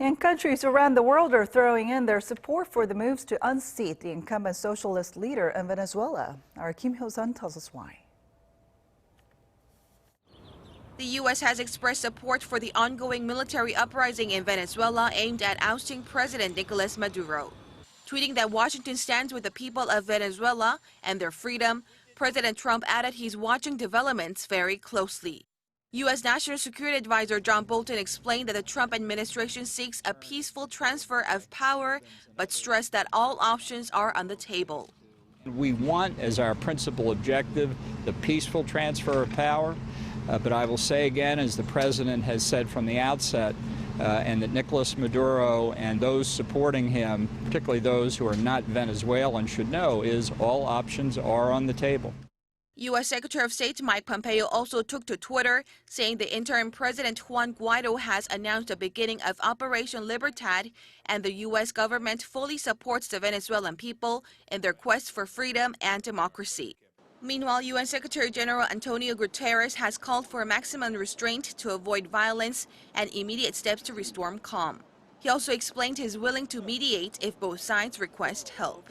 And countries around the world are throwing in their support for the moves to unseat the incumbent socialist leader in Venezuela. Our Hyo-sun tells us why. The U.S. has expressed support for the ongoing military uprising in Venezuela aimed at ousting President Nicolas Maduro. Tweeting that Washington stands with the people of Venezuela and their freedom, President Trump added he's watching developments very closely. U.S. National Security Advisor John Bolton explained that the Trump administration seeks a peaceful transfer of power, but stressed that all options are on the table. We want, as our principal objective, the peaceful transfer of power. But I will say again, as the President has said from the outset, and that Nicolas Maduro and those supporting him, particularly those who are not Venezuelan, should know is all options are on the table. U.S. Secretary of State Mike Pompeo also took to Twitter, saying the interim President Juan Guaido has announced the beginning of Operation Libertad, and the U.S. government fully supports the Venezuelan people in their quest for freedom and democracy. Meanwhile, UN Secretary General Antonio Guterres has called for maximum restraint to avoid violence and immediate steps to restore calm. He also explained he's willing to mediate if both sides request help.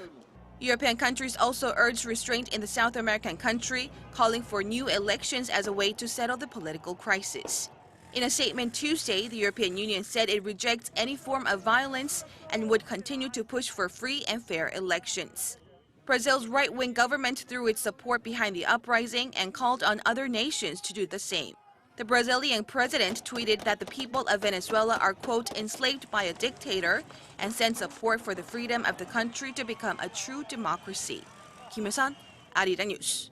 European countries also urged restraint in the South American country, calling for new elections as a way to settle the political crisis. In a statement Tuesday, the European Union said it rejects any form of violence and would continue to push for free and fair elections. Brazil's right-wing government threw its support behind the uprising and called on other nations to do the same. The Brazilian president tweeted that the people of Venezuela are, quote, enslaved by a dictator, and sent support for the freedom of the country to become a true democracy. Hyo-sun, Arirang News.